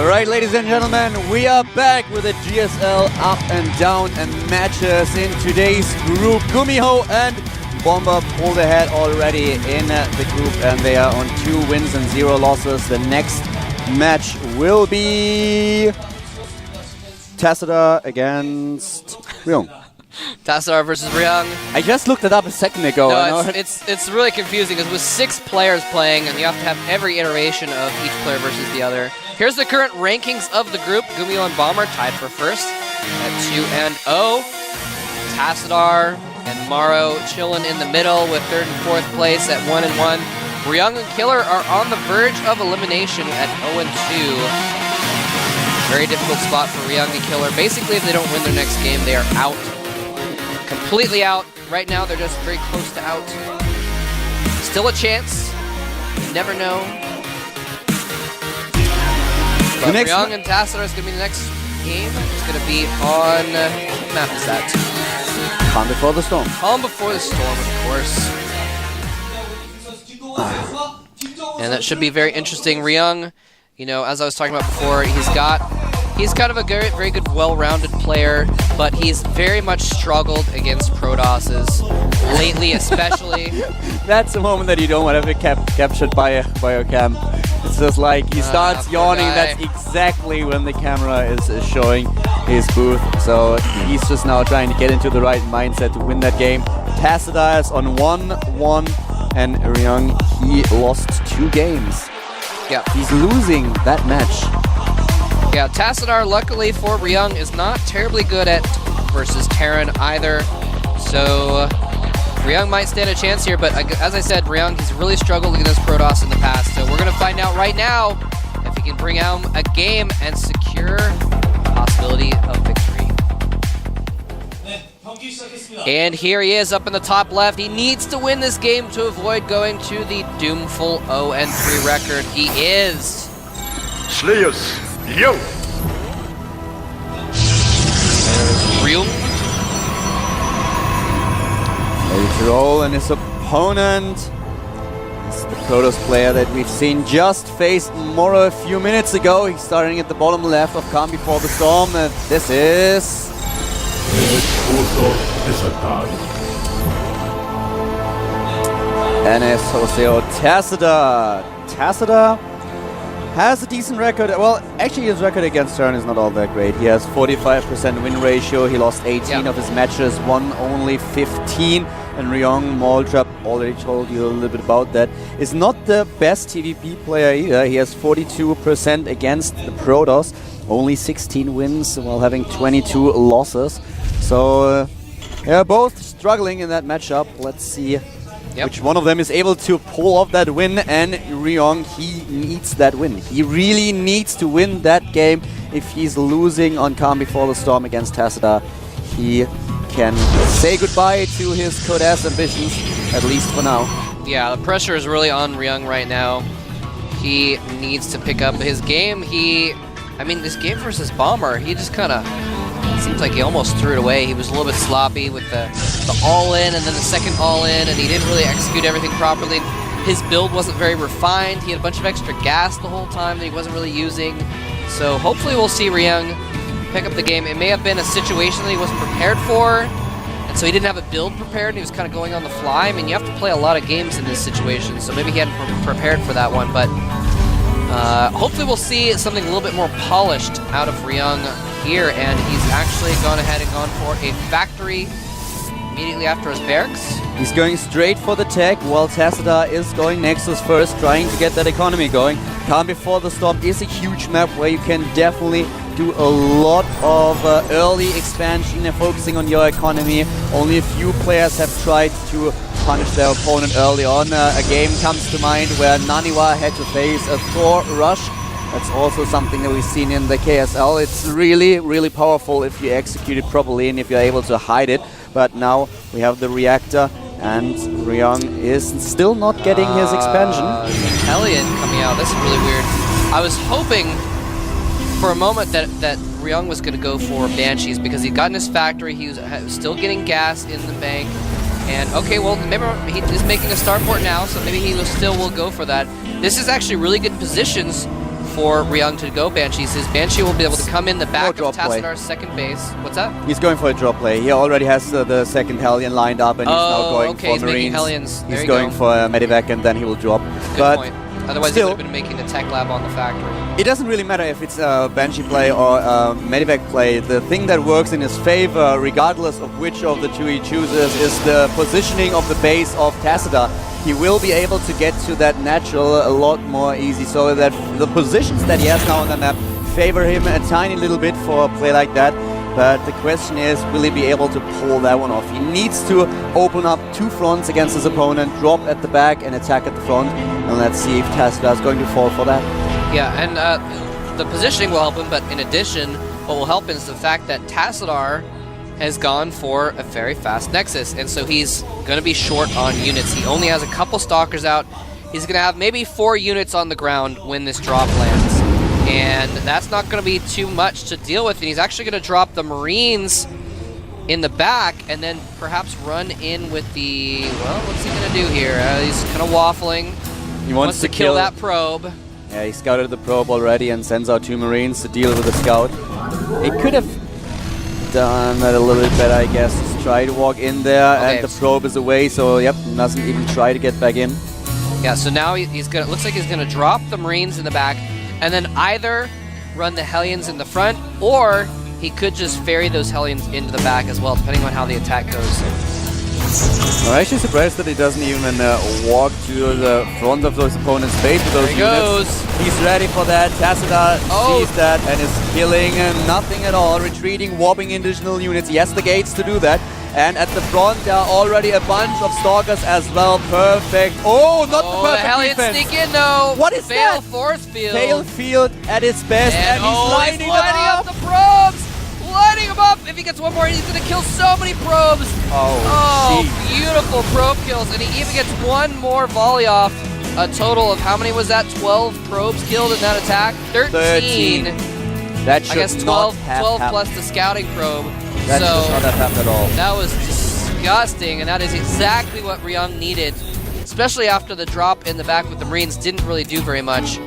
Alright, ladies and gentlemen, we are back with the GSL up and down and matches in today's group. Gumiho and Bomber pulled ahead already in the group, and they are on 2 wins and 0 losses. The next match will be Tassadar against Ryung. Tassadar versus Ryung. I just looked it up a second ago. No, it's really confusing because with 6 players playing, and you have to have every iteration of each player versus the other. Here's the current rankings of the group. Gumiho and Bomber tied for first at 2-0. Tassadar and Maro chilling in the middle with 3rd and 4th place at 1-1. Ryung and Killer are on the verge of elimination at 0-2. Very difficult spot for Ryung and Killer. Basically, if they don't win their next game, they are out. Completely out. Right now, they're just very close to out. Still a chance. You never know. But Ryung and Tassadar is going to be the next game. It's going to be on... what map is that? Calm Before the Storm. Calm Before the Storm, of course. And that should be very interesting. Ryung, you know, as I was talking about before, he's kind of a very good, well-rounded player, but he's very much struggled against Prodosses lately, especially. That's the moment that you don't want to be captured by a cam. It's just like he starts yawning. That's exactly when the camera is showing his booth. So he's just now trying to get into the right mindset to win that game. Tassadar is on 1-1, and Ryung, he lost 2 games. Yeah, he's losing that match. Yeah, Tassadar, luckily for Ryung, is not terribly good at versus Terran either. So Ryung might stand a chance here, but as I said, Ryung, he's really struggled against Protoss in the past. So we're going to find out right now if he can bring out a game and secure the possibility of victory. And here he is up in the top left. He needs to win this game to avoid going to the doomful 0-3 record. He is Slayers. Yo! Ryung. Ready to roll, and his opponent is the Protoss player that we've seen just faced Moro a few minutes ago. He's starting at the bottom left of Calm Before the Storm. This is... NS Hoseo Tassadar. Tassadar has a decent record. Well, actually his record against Terran is not all that great. He has 45% win ratio. He lost 18 of his matches, won only 15. And Ryung, Moltrap, already told you a little bit about that, is not the best TVP player either. He has 42% against the Protoss, only 16 wins while having 22 losses. So yeah, both struggling in that matchup. Let's see which one of them is able to pull off that win. And Ryung, he needs that win. He really needs to win that game. If he's losing on Calm Before the Storm against Tassadar, he can say goodbye to his Code-S ambitions, at least for now. Yeah, the pressure is really on Ryung right now. He needs to pick up his game. I mean, this game versus Bomber, he just kind of... seems like he almost threw it away. He was a little bit sloppy with the all-in and then the second all-in, and he didn't really execute everything properly. His build wasn't very refined. He had a bunch of extra gas the whole time that he wasn't really using. So hopefully we'll see Ryung pick up the game. It may have been a situation that he wasn't prepared for, and so he didn't have a build prepared, and he was kind of going on the fly. I mean, you have to play a lot of games in this situation, so maybe he hadn't prepared for that one, but hopefully we'll see something a little bit more polished out of Ryung here, and he's actually gone ahead and gone for a factory immediately after his barracks. He's going straight for the tech, while Tassadar is going Nexus first, trying to get that economy going. Calm Before the Storm is a huge map where you can definitely do a lot of early expansion and focusing on your economy. Only a few players have tried to punish their opponent early on. A game comes to mind where Naniwa had to face a Thor rush. That's also something that we've seen in the KSL. It's really, really powerful if you execute it properly and if you're able to hide it. But now we have the reactor, and Ryung is still not getting his expansion. Hellion coming out. This is really weird. I was hoping for a moment that Ryung was going to go for Banshees because he'd gotten his factory. He was still getting gas in the bank. And okay, well, maybe he is making a starport now, so maybe he still will go for that. This is actually really good positions for Ryung to go Banshees. His Banshee will be able to come in the back of play. Tassadar's second base. What's that? He's going for a drop play. He already has the second Hellion lined up, and he's now going okay, for he's making Marines. Hellions. There He's you going go. for a Medivac, and then he will drop. Good But point. Otherwise, still, he would have been making the tech lab on the factory. it doesn't really matter if it's a Banshee play or a Medivac play. The thing that works in his favor, regardless of which of the two he chooses, is the positioning of the base of Tassadar. He will be able to get to that natural a lot more easy, so that the positions that he has now on the map favor him a tiny little bit for a play like that. But the question is, will he be able to pull that one off? He needs to open up two fronts against his opponent, drop at the back and attack at the front. And let's see if Tassadar is going to fall for that. Yeah, and the positioning will help him, but in addition, what will help is the fact that Tassadar has gone for a very fast Nexus, and so he's going to be short on units. He only has a couple Stalkers out. He's going to have maybe 4 units on the ground when this drop lands, and that's not going to be too much to deal with. And he's actually going to drop the Marines in the back and then perhaps run in with the, well, what's he going to do here? He's kind of waffling. He wants to kill that probe. Yeah, he scouted the probe already and sends out 2 Marines to deal with the scout. He could have done that a little bit better, I guess. Just try to walk in there, Okay. and the probe is away, so yep, doesn't even try to get back in. Yeah, so now he's gonna, looks like he's gonna drop the Marines in the back and then either run the Hellions in the front, or he could just ferry those Hellions into the back as well, depending on how the attack goes. I'm actually surprised that he doesn't even walk to the front of those opponent's base with those There he units. goes. He's ready for that. Tassadar Oh. sees that and is killing nothing at all, retreating, warping additional units. He has the gates to do that. And at the front, there are already a bunch of Stalkers as well. Perfect. Oh, not the The perfect Hellions defense. sneak in though. What is Fail that? force field. Tail field at its best, and he's lining them up. the probes. Lighting him up. If he gets one more, he's gonna kill so many probes. Oh, geez. Beautiful probe kills, and he even gets one more volley off. A total of how many was that? 12 probes killed in that attack. 13. That should I guess not 12 have 12 happened. plus the scouting probe. That so should not have happened at all. that was disgusting, and that is exactly what Ryung needed, especially after the drop in the back with the Marines didn't really do very much.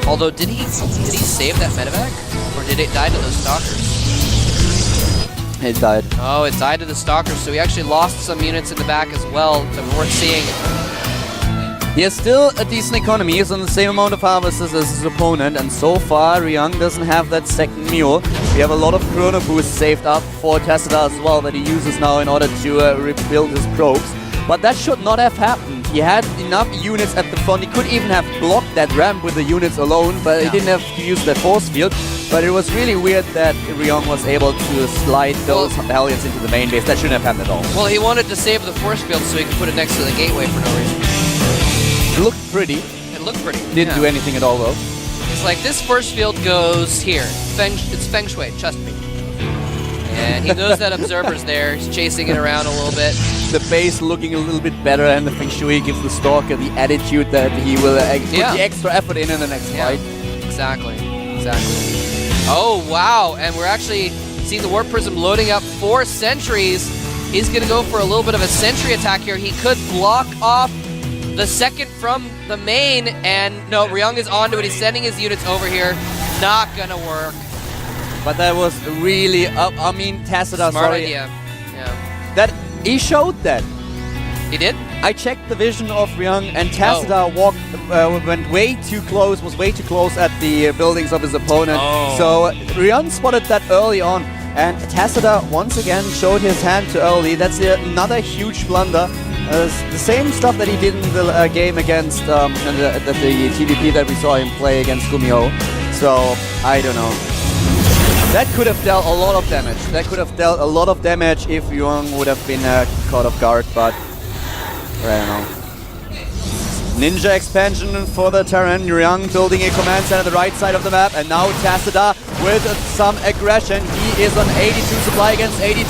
Although, did he save that medevac, or did it die to those Stalkers? It died. Oh, it died to the Stalkers, so he actually lost some units in the back as well. So worth seeing. He has still a decent economy. He's on the same amount of harvests as his opponent, and so far Ryung doesn't have that second mule. We have a lot of chrono boosts saved up for Tassadar as well that he uses now in order to rebuild his probes. But that should not have happened. He had enough units at the front. He could even have blocked that ramp with the units alone, but he didn't have to use that force field. But it was really weird that Ryung was able to slide those Hellions into the main base. That shouldn't have happened at all. Well, he wanted to save the force field so he could put it next to the gateway for no reason. It looked pretty. It looked pretty. Didn't do anything at all though. It's like this force field goes here. It's feng shui, trust me. And he knows that Observer's there. He's chasing it around a little bit. The base looking a little bit better, and the Feng Shui gives the Stalker the attitude that he will put the extra effort in the next fight. Exactly. Oh, wow. And we're actually seeing the Warp Prism loading up 4 sentries. He's going to go for a little bit of a sentry attack here. He could block off the second from the main, and no, Ryung is onto it. He's sending his units over here. Not going to work. But that was really, I mean, Tassadar, Smart sorry. idea. Yeah. That, he showed that. He did? I checked the vision of Ryung, and Tassadar went way too close, was way too close at the buildings of his opponent. So Ryung spotted that early on, and Tassadar once again showed his hand too early. That's another huge blunder. The same stuff that he did in the game against the TVP that we saw him play against Gumiho. So, I don't know. That could have dealt a lot of damage. That could have dealt a lot of damage if Ryung would have been caught off guard, but I don't know. Ninja expansion for the Terran. Ryung building a command center at the right side of the map, and now Tassadar with some aggression. He is on 82 supply against 82,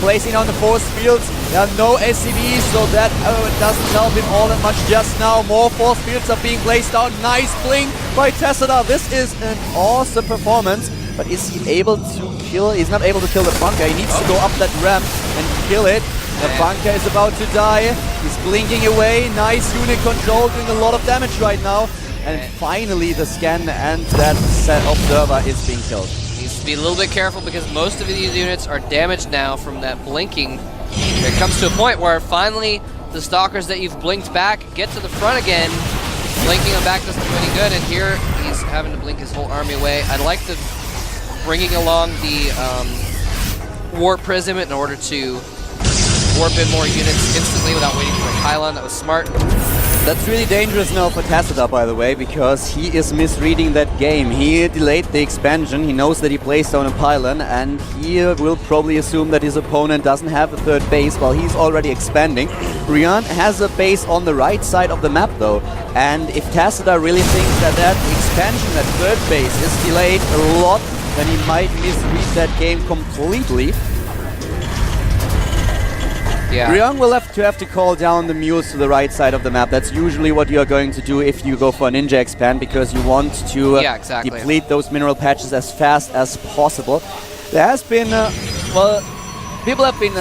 placing on the force fields. There are no SCVs, so that doesn't help him all that much just now. More force fields are being placed down. Nice blink by Tassadar. This is an awesome performance. But is he able to kill? He's not able to kill the bunker. He needs to go up that ramp and kill it. The bunker is about to die. He's blinking away. Nice unit control, doing a lot of damage right now. And finally the scan and that set observer is being killed. Needs to be a little bit careful because most of these units are damaged now from that blinking. It comes to a point where finally the stalkers that you've blinked back get to the front again. Blinking them back doesn't do any good, and here he's having to blink his whole army away. I like the bringing along the warp prism in order to warp in more units instantly without waiting for a pylon. That was smart. That's really dangerous now for Tassadar, by the way, because he is misreading that game. He delayed the expansion, he knows that he placed down a pylon, and he will probably assume that his opponent doesn't have a third base while he's already expanding. Ryung has a base on the right side of the map though, and if Tassadar really thinks that that expansion, that third base, is delayed a lot, then he might misread that game completely. Yeah. Ryung will have to call down the mules to the right side of the map. That's usually what you are going to do if you go for a ninja expand, because you want to deplete those mineral patches as fast as possible. There has been, well, people have been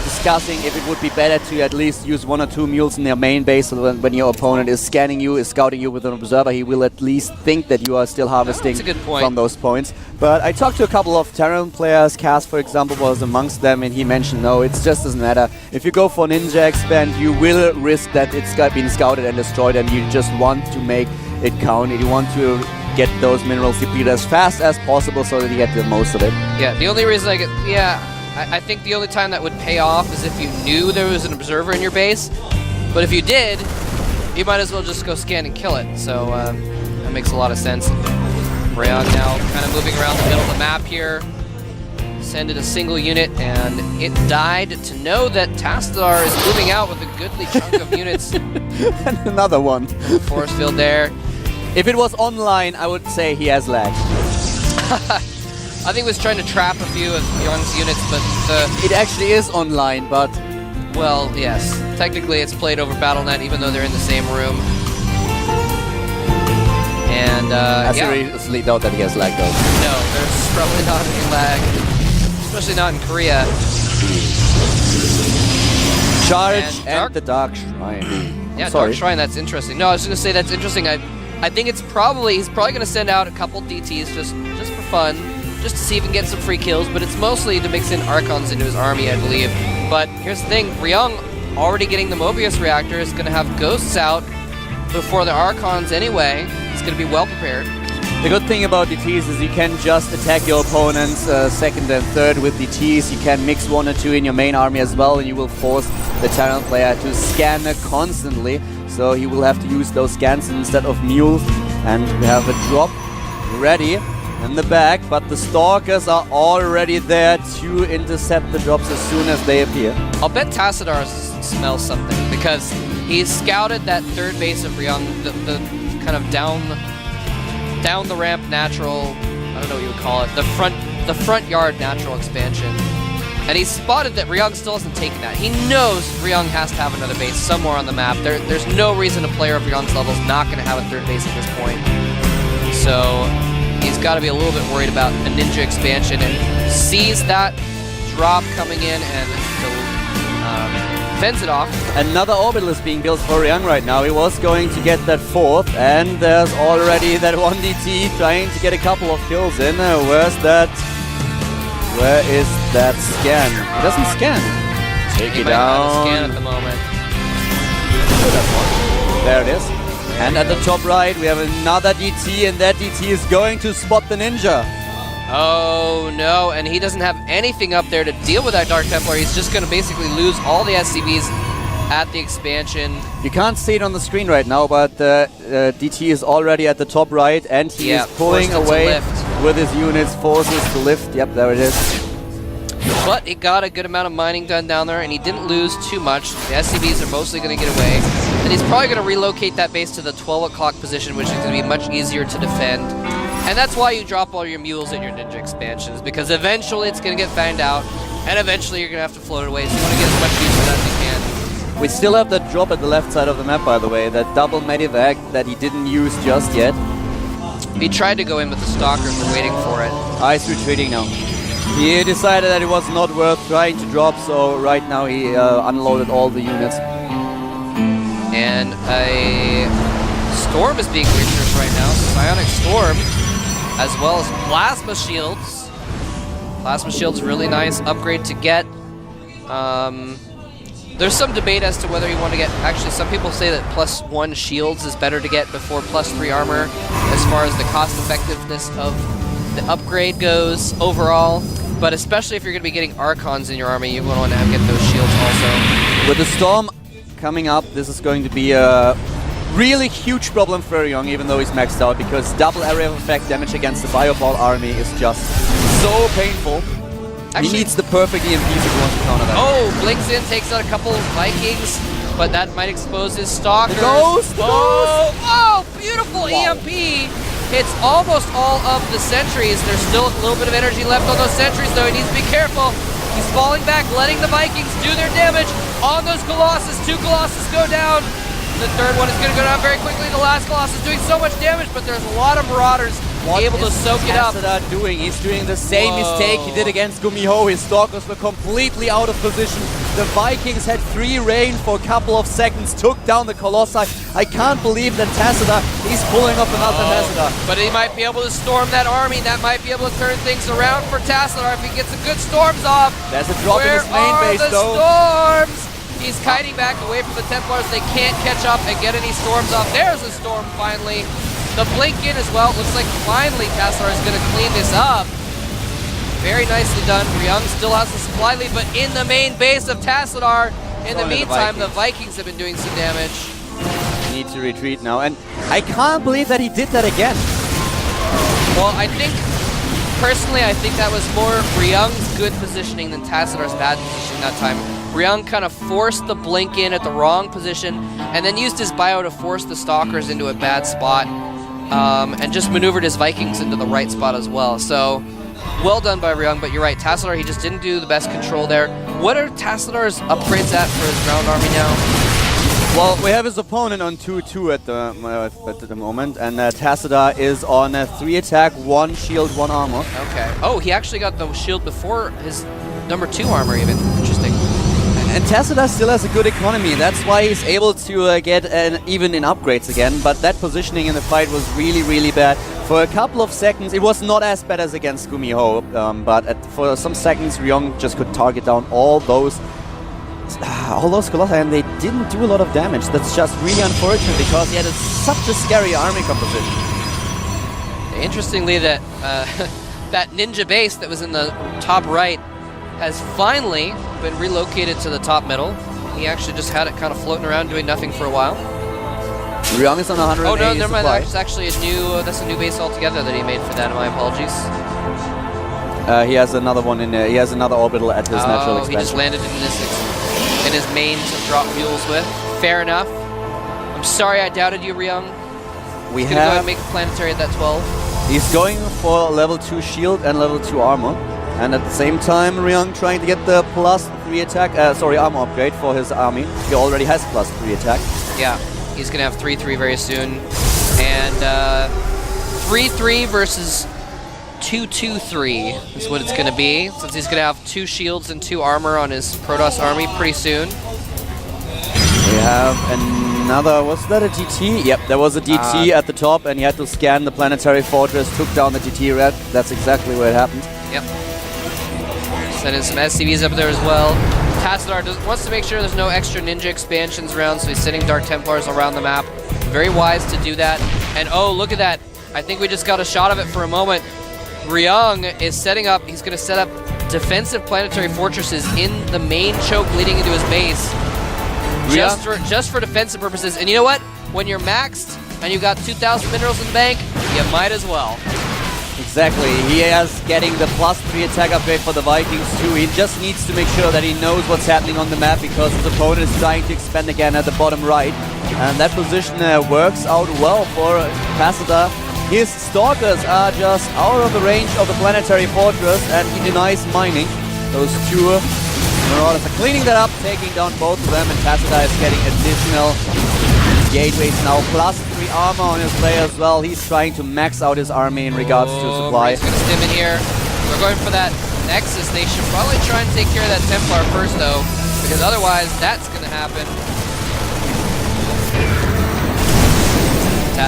discussing if it would be better to at least use 1 or 2 mules in their main base, so when your opponent is scanning you, is scouting you with an observer, he will at least think that you are still harvesting from those points. But I talked to a couple of Terran players, Cass for example was amongst them, and he mentioned no, it just doesn't matter. If you go for ninja expand, you will risk that it's been scouted and destroyed, and you just want to make it count, and you want to get those minerals depleted as fast as possible so that you get the most of it. Yeah, the only reason I think the only time that would pay off is if you knew there was an observer in your base. But if you did, you might as well just go scan and kill it. So that makes a lot of sense. Ryung now kind of moving around the middle of the map here. Sended a single unit, and it died to know that Tassadar is moving out with a goodly chunk of units. And another one. Force field there. If it was online, I would say he has lag. I think he was trying to trap a few of Ryung's units, but it actually is online, but... Well, yes. Technically, it's played over Battle.net, even though they're in the same room. And, I seriously doubt that he has lag, though. No, there's probably not any lag. Especially not in Korea. Charge and the Dark Shrine. Yeah, Dark Shrine, that's interesting. No, I was going to say that's interesting. I think he's probably going to send out a couple DTs just for fun. Just to see if he can get some free kills, but it's mostly to mix in Archons into his army, I believe. But here's the thing, Ryung already getting the Mobius reactor is going to have Ghosts out before the Archons anyway. He's going to be well prepared. The good thing about DTs is you can just attack your opponents second and third with DTs. You can mix 1 or 2 in your main army as well, and you will force the Terran player to scan constantly. So he will have to use those scans instead of mules, and we have a drop ready in the back, but the Stalkers are already there to intercept the drops as soon as they appear. I'll bet Tassadar smells something, because he's scouted that third base of Ryung, the kind of down the ramp natural, I don't know what you would call it, the front yard natural expansion. And he's spotted that Ryung still hasn't taken that. He knows Ryung has to have another base somewhere on the map. There's no reason a player of Ryung's level is not going to have a third base at this point. So he's got to be a little bit worried about a ninja expansion, and sees that drop coming in and fends it off. Another orbital is being built for Ryung right now. He was going to get that 4th, and there's already that 1 DT trying to get a couple of kills in. Where's that? Where is that scan? He doesn't scan. Take it down. Scan at the moment. There it is. And at the top right, we have another DT, and that DT is going to spot the ninja. Oh no, and he doesn't have anything up there to deal with that Dark Templar. He's just going to basically lose all the SCVs at the expansion. You can't see it on the screen right now, but DT is already at the top right, and he is pulling away with his units, forces to lift. Yep, there it is. But he got a good amount of mining done down there, and he didn't lose too much. The SCVs are mostly going to get away. And he's probably going to relocate that base to the 12 o'clock position, which is going to be much easier to defend. And that's why you drop all your mules in your ninja expansions, because eventually it's going to get found out, and eventually you're going to have to float it away. So you want to get as much use of that as you can. We still have that drop at the left side of the map, by the way, that double medivac that he didn't use just yet. He tried to go in, but the Stalkers were waiting for it. He's retreating now. He decided that it was not worth trying to drop, so right now he unloaded all the units. And a Storm is being researched right now. Psionic Storm, as well as Plasma Shields. Plasma Shields, really nice upgrade to get. There's some debate as to whether you want to get, actually some people say that +1 shields is better to get before +3 armor as far as the cost effectiveness of the upgrade goes overall. But especially if you're going to be getting Archons in your army, you want to get those shields also. With the Storm coming up, this is going to be a really huge problem for Ryung, even though he's maxed out, because double area of effect damage against the Bioball army is just so painful. Actually, he needs the perfect EMPs if he wants to counter that. Oh, blinks in, takes out a couple Vikings, but that might expose his Stalkers. Ghost! Oh, beautiful EMP! Hits almost all of the sentries. There's still a little bit of energy left on those sentries, though. He needs to be careful. He's falling back, letting the Vikings do their damage on those Colossus. 2 Colossus go down. The third one is going to go down very quickly. The last Colossus doing so much damage, but there's a lot of Marauders able to soak it up. What is Tassadar doing? He's doing the same mistake he did against Gumiho. His Stalkers were completely out of position. The Vikings had free reign for a couple of seconds, took down the Colossi. I can't believe that Tassadar, he's pulling up another Tassadar. But he might be able to storm that army. That might be able to turn things around for Tassadar if he gets some good storms off. There's a drop in his main base, though. Storms? He's kiting back away from the Templars. They can't catch up and get any storms off. There's a storm finally. The blink in as well. It looks like finally Tassadar is going to clean this up. Very nicely done. Ryung still has the supply lead, but in the main base of Tassadar. In the meantime, the Vikings have been doing some damage. Need to retreat now, and I can't believe that he did that again. Well, personally, I think that was more Ryung's good positioning than Tassadar's bad positioning that time. Ryung kind of forced the blink in at the wrong position, and then used his bio to force the Stalkers into a bad spot, and just maneuvered his Vikings into the right spot as well. So, well done by Ryung, but you're right, Tassadar, he just didn't do the best control there. What are Tassadar's upgrades at for his ground army now? Well, we have his opponent on 2-2 at the moment, and Tassadar is on 3 attack, 1 shield, 1 armor. Okay. Oh, he actually got the shield before his number 2 armor even. Interesting. And Tassadar still has a good economy. That's why he's able to get even in upgrades again. But that positioning in the fight was really, really bad. For a couple of seconds, it was not as bad as against Gumiho. But for some seconds, Ryung just could target down all those Colossi, and they didn't do a lot of damage. That's just really unfortunate because he had such a scary army composition. Interestingly, that that ninja base that was in the top right has finally been relocated to the top middle. He actually just had it kind of floating around doing nothing for a while. Ryung is on 180 Oh no, never mind. supply. That's actually that's a new base altogether that he made for that. My apologies. He has another one in there. He has another orbital at his natural expansion. He just landed in his main to drop mules with. Fair enough. I'm sorry I doubted you, Ryung. He's gonna go ahead and make a planetary at that 12. He's going for level 2 shield and level 2 armor. And at the same time, Ryung trying to get the +3 attack, armor upgrade for his army. He already has +3 attack. Yeah, he's gonna have 3-3 very soon. And 3-3 versus 2-2-3 is what it's gonna be, since he's gonna have 2 shields and 2 armor on his Protoss army pretty soon. We have another, was that a DT? Yep, there was a DT at the top, and he had to scan the planetary fortress, took down the DT red. That's exactly where it happened. Yep. Sending some SCVs up there as well. Tassadar wants to make sure there's no extra ninja expansions around, so he's sending Dark Templars around the map. Very wise to do that. And oh, look at that. I think we just got a shot of it for a moment. Ryung is setting up, he's going to set up defensive planetary fortresses in the main choke leading into his base. Just for defensive purposes. And you know what? When you're maxed and you've got 2,000 minerals in the bank, you might as well. Exactly. He is getting the +3 attack upgrade for the Vikings too. He just needs to make sure that he knows what's happening on the map because his opponent is trying to expand again at the bottom right. And that position works out well for Tassadar. His Stalkers are just out of the range of the planetary fortress, and he denies mining. Those 2 Marauders are cleaning that up, taking down both of them, and Tassadar is getting additional gateways now, +3 armor on his player as well. He's trying to max out his army in regards to supply. He's going to stim in here. We're going for that Nexus. They should probably try and take care of that Templar first, though, because otherwise that's going to happen.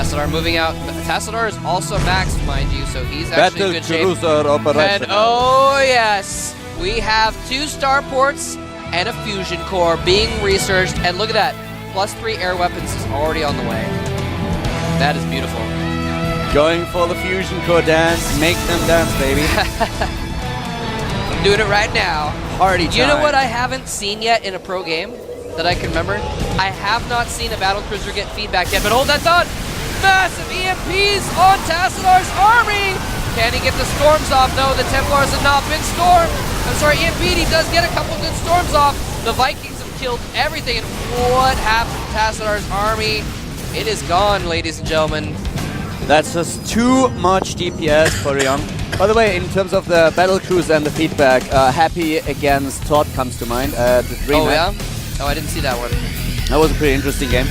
Tassadar moving out. Tassadar is also maxed, mind you, so he's actually in good shape. Cruiser operation. And oh yes, we have 2 starports and a fusion core being researched. And look at that, +3 air weapons is already on the way. That is beautiful. Going for the fusion core dance, make them dance, baby. I'm doing it right now. Party time. You know what I haven't seen yet in a pro game that I can remember? I have not seen a battlecruiser get feedback yet, but hold that thought. Massive EMPs on Tassadar's army. Can he get the storms off? No, the Templars have not been stormed. I'm sorry, EMP'd. He does get a couple good storms off. The Vikings have killed everything, and what happened to Tassadar's army? It is gone, ladies and gentlemen. That's just too much DPS for Ryung. By the way, in terms of the battlecruiser and the feedback, Happy against Todd comes to mind. Oh yeah? Oh, I didn't see that one. That was a pretty interesting game.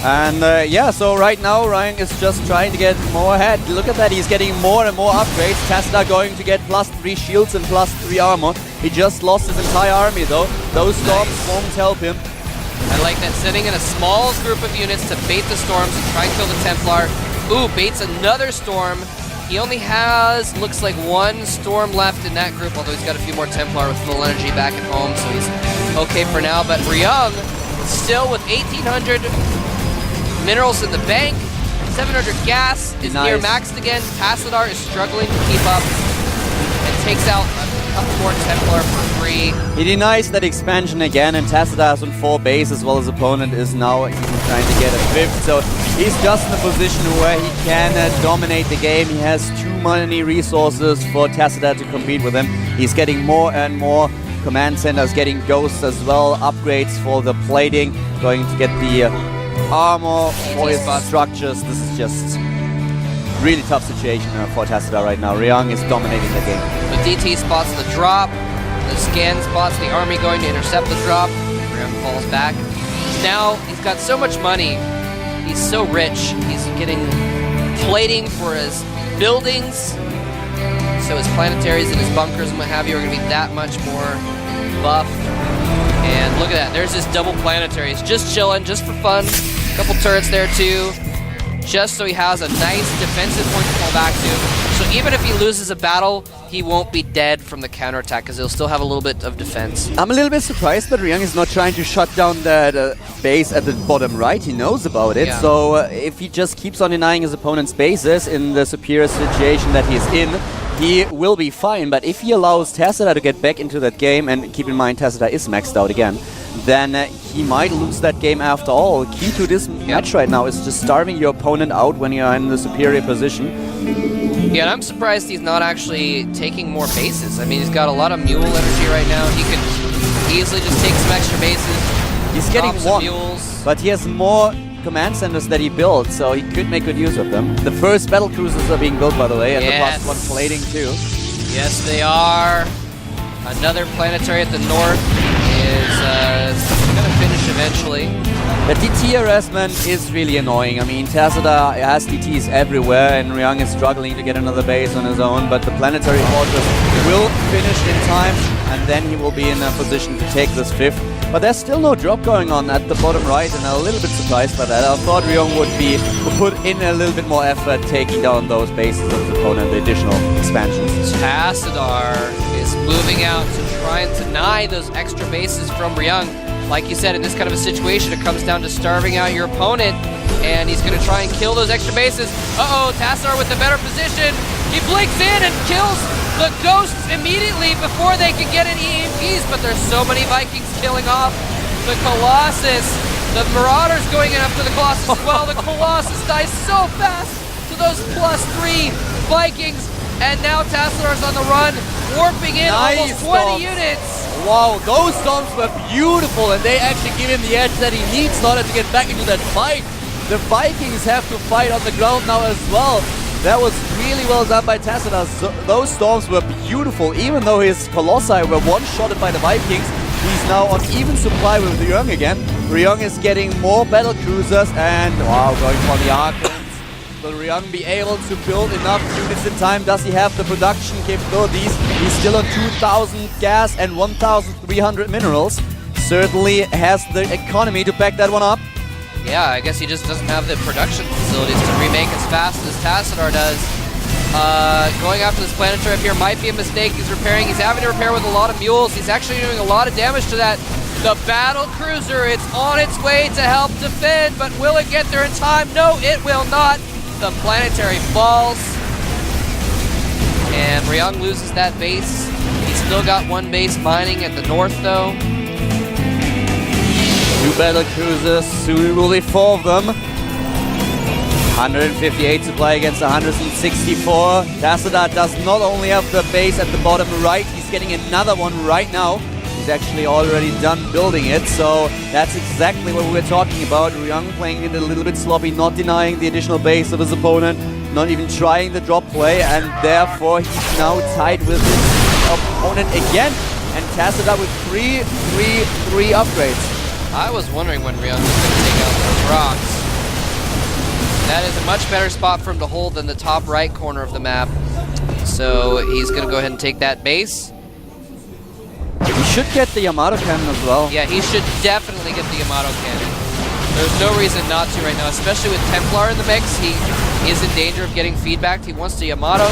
And yeah, so right now Ryung is just trying to get more ahead. Look at that, he's getting more and more upgrades. Tassadar going to get +3 shields and +3 armor. He just lost his entire army though. Those storms won't help him. I like that, sending in a small group of units to bait the storms and try and kill the Templar. Ooh, baits another storm. He only has, looks like 1 storm left in that group, although he's got a few more Templar with full energy back at home, so he's okay for now. But Ryung, still with 1,800 minerals in the bank, 700 gas, is near maxed again. Tassadar is struggling to keep up and takes out a couple more Templar for free. He denies that expansion again, and Tassadar is on 4 base as well as opponent is now even trying to get a 5th. So he's just in a position where he can dominate the game. He has too many resources for Tassadar to compete with him. He's getting more and more command centers, getting ghosts as well, upgrades for the plating, going to get the armor for his structures. This is just really tough situation for Tassadar right now. Ryung is dominating the game. The DT spots the drop. The scan spots the army going to intercept the drop. Ryung falls back. Now he's got so much money. He's so rich. He's getting plating for his buildings. So his planetaries and his bunkers and what have you are going to be that much more buffed. And look at that. There's his double planetaries. Just chilling, just for fun. A couple turrets there too. Just so he has a nice defensive point to fall back to. So even if he loses a battle, he won't be dead from the counterattack because he'll still have a little bit of defense. I'm a little bit surprised that Ryung is not trying to shut down that base at the bottom right. He knows about it. Yeah. So if he just keeps on denying his opponent's bases in the superior situation that he's in, he will be fine. But if he allows Tassadar to get back into that game, and keep in mind Tassadar is maxed out again, then he might lose that game after all. Key to this match right now is just starving your opponent out when you're in the superior position. Yeah, and I'm surprised he's not actually taking more bases. I mean, he's got a lot of mule energy right now. He could easily just take some extra bases. He's getting 1, but he has more command centers that he built, so he could make good use of them. The first battle cruisers are being built, by the way, and the +1 plating too. Yes, they are. Another planetary at the north is going to finish eventually. The DT harassment is really annoying. I mean, Tassadar has DTs everywhere, and Ryung is struggling to get another base on his own, but the planetary fortress will finish in time, and then he will be in a position to take this 5th. But there's still no drop going on at the bottom right, and I'm a little bit surprised by that. I thought Ryung would put in a little bit more effort taking down those bases of his opponent, the additional expansions. Tassadar is moving out to try and deny those extra bases from Ryung. Like you said, in this kind of a situation, it comes down to starving out your opponent, and he's going to try and kill those extra bases. Uh-oh, Tassadar with the better position. He blinks in and kills the ghosts immediately before they can get any EMPs, but there's so many Vikings killing off the Colossus. The Marauders going in after the Colossus as well. The Colossus dies so fast to those +3 Vikings, and now Tassadar's on the run, warping in almost 20 units. Wow, those storms were beautiful, and they actually give him the edge that he needs in order to get back into that fight. The Vikings have to fight on the ground now as well. That was really well done by Tassadar. So those storms were beautiful. Even though his Colossi were one-shotted by the Vikings, he's now on even supply with Ryung again. Ryung is getting more battle cruisers and, wow, going for the Archons. Will Ryung be able to build enough units in time? Does he have the production capabilities? He's still on 2,000 gas and 1,300 minerals. Certainly has the economy to back that one up. Yeah, I guess he just doesn't have the production facilities to remake as fast as Tassadar does. Going after this planetary up here might be a mistake. He's repairing. He's having to repair with a lot of mules. He's actually doing a lot of damage to that. The battle cruiser, it's on its way to help defend, but will it get there in time? No, it will not. The planetary falls. And Ryung loses that base. He's still got one base mining at the north, though. 2 battle cruisers, soon will be 4 of them. 158 supply against 164. Tassadar does not only have the base at the bottom right, he's getting another one right now. He's actually already done building it, so that's exactly what we were talking about. Ryung playing it a little bit sloppy, not denying the additional base of his opponent, not even trying the drop play, and therefore he's now tied with his opponent again. And Tassadar with 3 upgrades. I was wondering when Ryung was going to take out those rocks. That is a much better spot for him to hold than the top right corner of the map. So he's going to go ahead and take that base. He should get the Yamato cannon as well. Yeah, he should definitely get the Yamato cannon. There's no reason not to right now, especially with Templar in the mix. He is in danger of getting feedback. He wants the Yamato.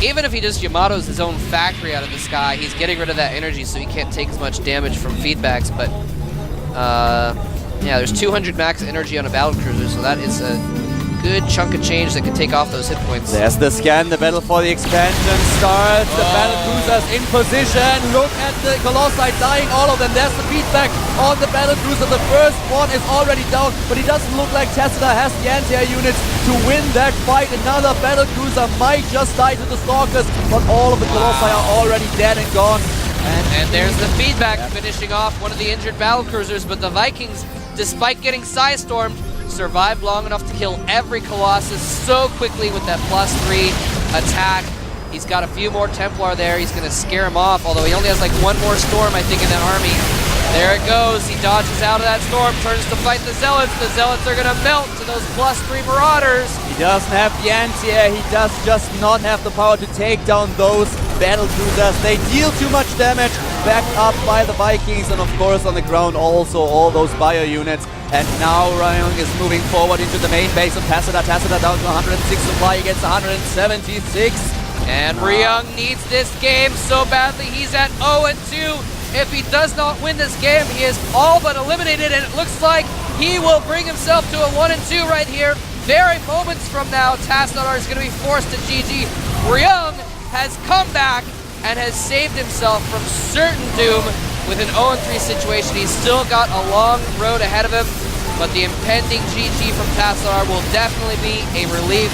Even if he just Yamatos his own factory out of the sky, he's getting rid of that energy so he can't take as much damage from feedbacks. But yeah, there's 200 max energy on a battle cruiser, so that is a good chunk of change that can take off those hit points. There's the scan, the battle for the expansion starts. The battle cruisers in position. Look at the Colossi dying, all of them. There's the feedback on the battle cruiser. The first one is already down, but it doesn't look like Tassadar has the anti-air units to win that fight. Another battle cruiser might just die to the Stalkers, but all of the Colossi are already dead and gone. And there's the feedback finishing off one of the injured battle cruisers, but the Vikings, despite getting Psystormed, survived long enough to kill every Colossus so quickly with that +3 attack. He's got a few more Templar there. He's going to scare him off, although he only has like one more storm, I think, in that army. There it goes. He dodges out of that storm, turns to fight the Zealots. The Zealots are going to melt to those +3 Marauders. He doesn't have the anti-air. He does just not have the power to take down those battle cruisers. They deal too much damage, backed up by the Vikings, and of course on the ground also all those bio units. And now Ryung is moving forward into the main base of Tassadar. Tassadar down to 106 supply against 176. And Ryung needs this game so badly. He's at 0-2. If he does not win this game, he is all but eliminated, and it looks like he will bring himself to a 1-2 right here. Very moments from now, Tassadar is going to be forced to GG. Ryung has come back and has saved himself from certain doom with an 0-3 situation. He's still got a long road ahead of him, but the impending GG from Tassadar will definitely be a relief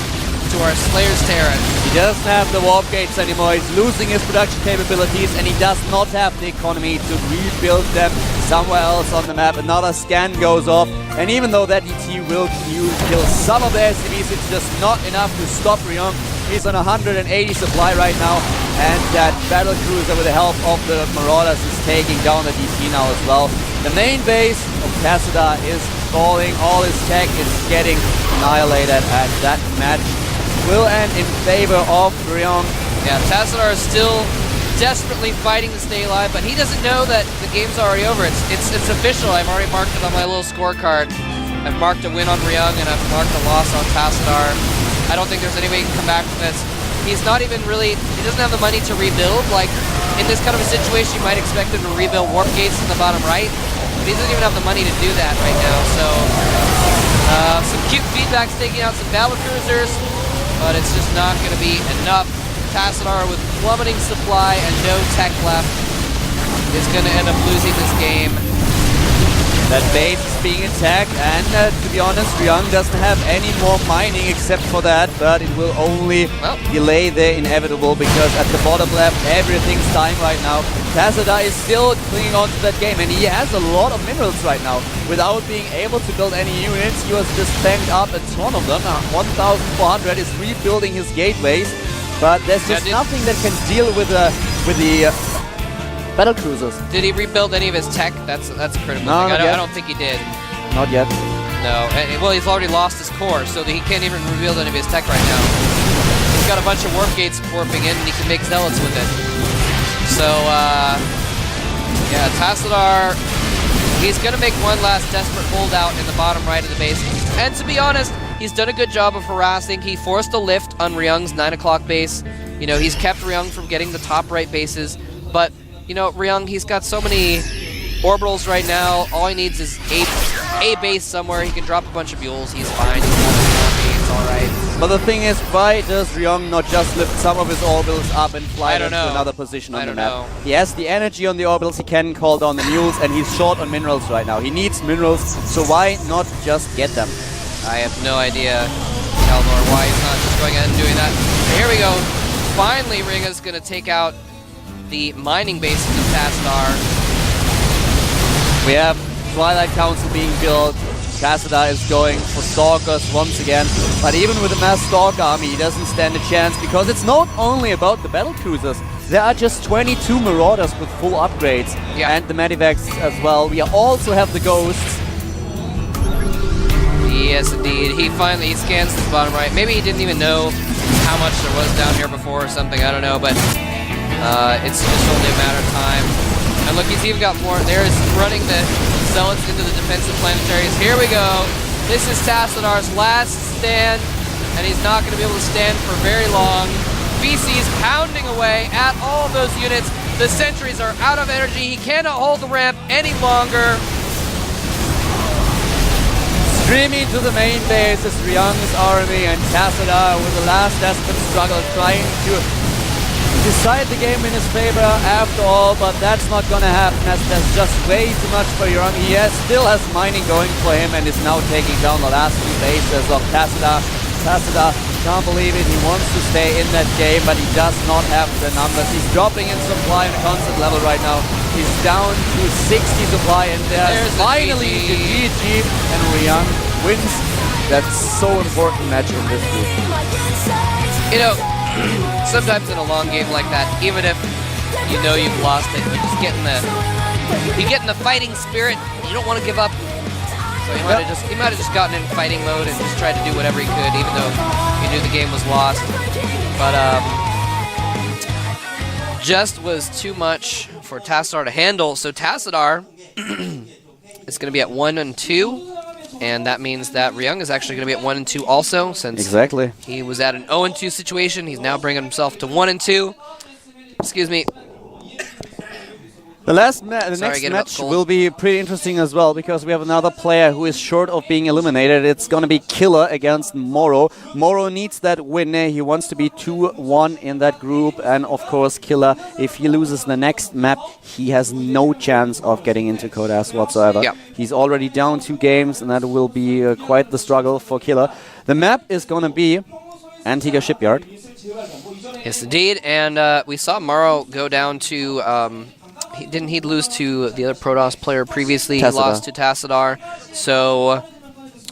to our Slayer's Terran. He doesn't have the warp gates anymore. He's losing his production capabilities, and he does not have the economy to rebuild them somewhere else on the map. Another scan goes off, and even though that DT will kill some of the SCVs, it's just not enough to stop Ryung. He's on 180 supply right now, and that battle cruiser with the help of the Marauders is taking down the DT now as well. The main base of Tassadar is falling, all his tech is getting annihilated, and that match will end in favor of Ryung. Yeah, Tassadar is still desperately fighting to stay alive, but he doesn't know that the game's already over. It's official. I've already marked it on my little scorecard. I've marked a win on Ryung, and I've marked a loss on Tassadar. I don't think there's any way he can come back from this. He's not even really, he doesn't have the money to rebuild. Like, in this kind of a situation, you might expect him to rebuild warp gates in the bottom right, but he doesn't even have the money to do that right now. So, some cute feedbacks taking out some battle cruisers, but it's just not going to be enough. Tassadar, with plummeting supply and no tech left, is going to end up losing this game. That base is being attacked, and to be honest, Ryung doesn't have any more mining except for that, but it will only delay the inevitable, because at the bottom left, everything's dying right now. Tassadar is still clinging on to that game, and he has a lot of minerals right now. Without being able to build any units, he was just banked up a ton of them. 1,400 is rebuilding his gateways, but there's just nothing that can deal with the battle cruisers. Did he rebuild any of his tech? That's a critical thing. I don't think he did. Not yet. No. Well, he's already lost his core, so he can't even rebuild any of his tech right now. He's got a bunch of warp gates warping in, and he can make zealots with it. So, yeah, Tassadar, He's going to make one last desperate holdout in the bottom right of the base. And to be honest, he's done a good job of harassing. He forced a lift on Ryung's 9 o'clock base. You know, he's kept Ryung from getting the top right bases. But, you know, Ryung, he's got so many orbitals right now. All he needs is a base somewhere. He can drop a bunch of mules. He's fine. It's all right. But the thing is, why does Ryung not just lift some of his orbitals up and fly them to another position on the map? He has the energy on the orbitals, he can call down the mules, and he's short on minerals right now. He needs minerals, so why not just get them? I have no idea, Caldor, why he's not just going ahead and doing that. But here we go. Finally, Ringa's going to take out the mining bases of Tassadar. We have Twilight Council being built. Tassadar is going for Stalkers once again, but even with a mass Stalker army, he doesn't stand a chance because it's not only about the battle cruisers. There are just 22 Marauders with full upgrades, and the Medivacs as well. We also have the Ghosts. Yes, indeed. He scans this bottom right. Maybe he didn't even know how much there was down here before or something. I don't know, but it's just only a matter of time. And look, he's even got more. There's running the Zealots into the defensive planetaries. Here we go. This is Tassadar's last stand, and he's not going to be able to stand for very long. VC's pounding away at all of those units. The sentries are out of energy. He cannot hold the ramp any longer. Streaming to the main base is Ryung's army, and Tassadar with the last desperate struggle trying to decide the game in his favor after all, but that's not gonna happen as there's just way too much for Ryung. He still has mining going for him and is now taking down the last two bases of Tassadar. Tassadar can't believe it, he wants to stay in that game, but he does not have the numbers. He's dropping in supply on a constant level right now. He's down to 60 supply, and there's finally the GG, and Ryung wins. That's so important match in this group. You know, sometimes in a long game like that, even if you know you've lost it, you just get in the fighting spirit. You don't want to give up. So he might have just gotten in fighting mode and just tried to do whatever he could, even though he knew the game was lost. But just was too much for Tassadar to handle. So Tassadar is going to be at 1-2. And that means that Ryung is actually going to be at 1-2 also, since he was at an 0-2 situation. He's now bringing himself to 1-2. Excuse me. The next match will be pretty interesting as well, because we have another player who is short of being eliminated. It's going to be Killer against Moro. Moro needs that win. He wants to be 2-1 in that group. And of course, Killer, if he loses the next map, he has no chance of getting into Codas whatsoever. He's already down 2 games, and that will be quite the struggle for Killer. The map is going to be Antigua Shipyard. Yes, indeed. And we saw Moro go down to... Didn't he lose to the other Protoss player previously? Tassadar. He lost to Tassadar. So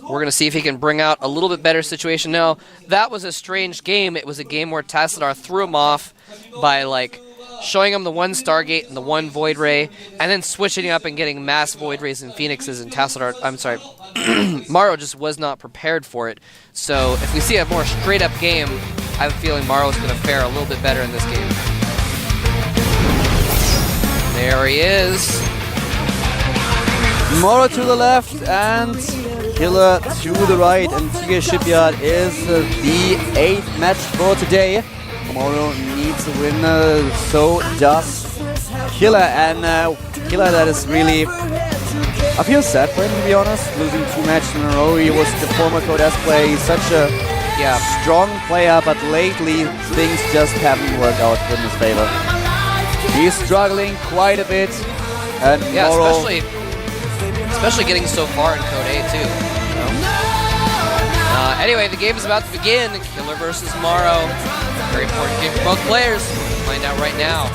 we're going to see if he can bring out a little bit better situation. Now, that was a strange game. It was a game where Tassadar threw him off by, like, showing him the 1 Stargate and the 1 Void Ray, and then switching up and getting mass Void Rays and Phoenixes, and Tassadar, I'm sorry, Maro just was not prepared for it. So if we see a more straight-up game, I have a feeling Maro's going to fare a little bit better in this game. There he is. Moro to the left and Killer to the right. Antigua Shipyard is the 8th match for today. Moro needs a winner, so does Killer. And Killer, that is really... I feel sad for him, to be honest, losing 2 matches in a row. He was the former Codas player. He's such a strong player, but lately things just haven't worked out in his favor. He's struggling quite a bit, and Moro... especially getting so far in Code A too. You know? Anyway, the game is about to begin. Killer versus Moro. Very important game for both players. We'll find out right now.